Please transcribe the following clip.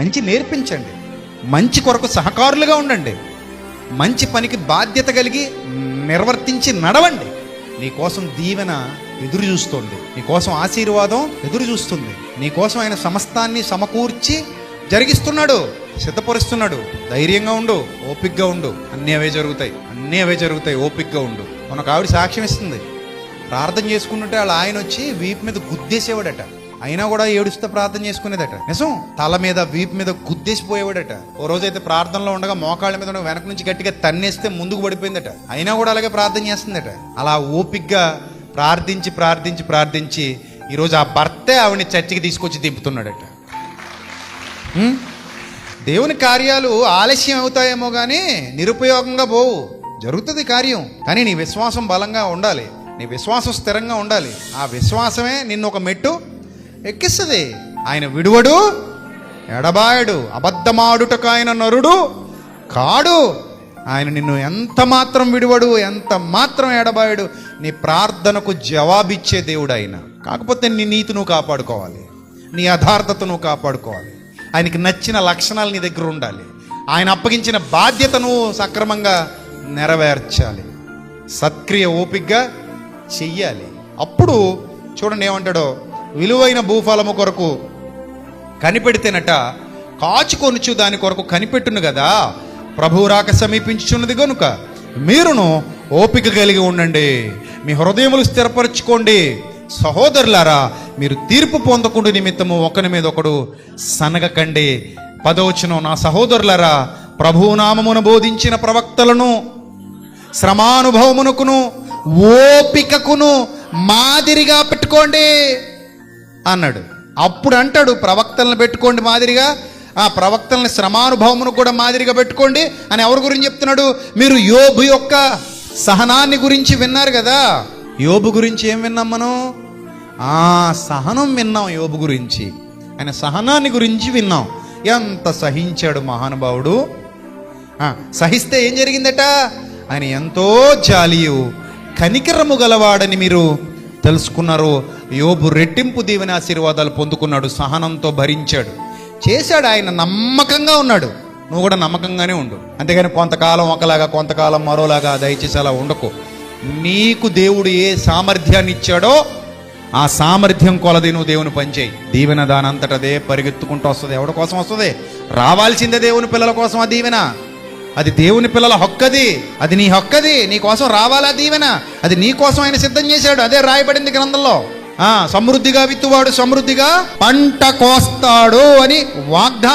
మంచి నేర్పించండి, మంచి కొరకు సహకారులుగా ఉండండి, మంచి పనికి బాధ్యత కలిగి నిర్వర్తించి నడవండి. నీకోసం దీవెన ఎదురు చూస్తుంది, నీకోసం ఆశీర్వాదం ఎదురు చూస్తుంది, నీకోసం ఆయన సమస్తాన్ని సమకూర్చి జరిగిస్తున్నాడు, సిద్ధపరుస్తున్నాడు. ధైర్యంగా ఉండు, ఓపికగా ఉండు. అన్నీ అవే జరుగుతాయి. ఓపికగా ఉండు. మనకు ఆవిడ సాక్ష్యం ఇస్తుంది. ప్రార్థన చేసుకుంటుంటే వాళ్ళ ఆయన వచ్చి వీపు మీద గుద్దేసేవాడట. అయినా కూడా ఏడుస్తే ప్రార్థన చేసుకునేదట. నిజం, తల మీద వీపు మీద గుద్దేసిపోయేవాడట. ఓ రోజైతే ప్రార్థనలో ఉండగా మోకాళ్ళ మీద వెనక నుంచి గట్టిగా తన్నేస్తే ముందుకు పడిపోయిందట. అయినా కూడా అలాగే ప్రార్థన చేస్తుందట. అలా ఓపికగా ప్రార్థించి ఈరోజు ఆ భర్తే ఆవిడని చర్చికి తీసుకొచ్చి దింపుతున్నాడట. దేవుని కార్యాలు ఆలస్యం అవుతాయేమో కానీ నిరుపయోగంగా పోవు. జరుగుతుంది కార్యం, కానీ నీ విశ్వాసం బలంగా ఉండాలి, నీ విశ్వాసం స్థిరంగా ఉండాలి. ఆ విశ్వాసమే నిన్ను ఒక మెట్టు ఎక్కిస్తుంది. ఆయన విడువడు, ఎడబాయడు, అబద్ధమాడుటకు ఆయన నరుడు కాడు. ఆయన నిన్ను ఎంత మాత్రం విడువడు, ఎంత మాత్రం ఎడబాయడు. నీ ప్రార్థనకు జవాబిచ్చే దేవుడు ఆయన. కాకపోతే నీ నీతి నువ్వు కాపాడుకోవాలి, నీ యథార్థత నువ్వు కాపాడుకోవాలి. ఆయనకి నచ్చిన లక్షణాలు నీ దగ్గర ఉండాలి. ఆయన అప్పగించిన బాధ్యతను సక్రమంగా నెరవేర్చాలి, సత్క్రియ ఓపికగా చెయ్యాలి. అప్పుడు చూడండి ఏమంటాడో, విలువైన భూఫలము కొరకు కనిపెడితేనట కాచుకొనుచు దాని కొరకు కనిపెట్టును కదా, ప్రభువు రాక సమీపించుచున్నది కనుక మీరును ఓపిక కలిగి ఉండండి, మీ హృదయములు స్థిరపరచుకోండి. సహోదరులారా, మీరు తీర్పు పొందకుండా నిమిత్తము ఒకని మీద ఒకడు సనగకండి. 10వ వచనం, నా సహోదరులారా, ప్రభువు నామమును బోధించిన ప్రవక్తలను శ్రమానుభవమునకును ఓపికకును మాదిరిగా పెట్టుకోండి అన్నాడు. అప్పుడు అంటాడు, ప్రవక్తలను పెట్టుకోండి మాదిరిగా, ఆ ప్రవక్తలను శ్రమానుభవమును కూడా మాదిరిగా పెట్టుకోండి అని ఎవరి గురించి చెప్తున్నాడు? మీరు యోబు యొక్క సహనాన్ని గురించి విన్నారు కదా. యోబు గురించి ఏం విన్నాం మనం? సహనం విన్నాం. యోబు గురించి, ఆయన సహనాన్ని గురించి విన్నాం. ఎంత సహించాడు మహానుభావుడు. సహిస్తే ఏం జరిగిందట? ఆయన ఎంతో జాలియు కనికరము గలవాడని మీరు తెలుసుకున్నారు. యోబు రెట్టింపు దీవెన ఆశీర్వాదాలు పొందుకున్నాడు, సహనంతో భరించాడు, చేశాడు. ఆయన నమ్మకంగా ఉన్నాడు. నువ్వు కూడా నమ్మకంగానే ఉండు. అంతేగాని కొంతకాలం ఒకలాగా కొంతకాలం మరోలాగా దయచేసి అలా ఉండకు. నీకు దేవుడు ఏ సామర్థ్యాన్ని ఇచ్చాడో ఆ సామర్థ్యం కొలది నువ్వు దేవుని పనిచేయి. దీవెన దానంతట అదే పరిగెత్తుకుంటూ వస్తుంది. ఎవరి కోసం వస్తుంది? రావాల్సిందే దేవుని పిల్లల కోసం. ఆ దీవెన అది దేవుని పిల్లల హక్కది, అది నీ హక్కది. నీ కోసం రావాలా దీవెన? అది నీ కోసం ఆయన సిద్ధం చేశాడు. అదే రాయబడింది గ్రంథంలో. సమృద్ధిగా విత్తువాడు సమృద్ధిగా పంట కోస్తాడు అని వాగ్దానం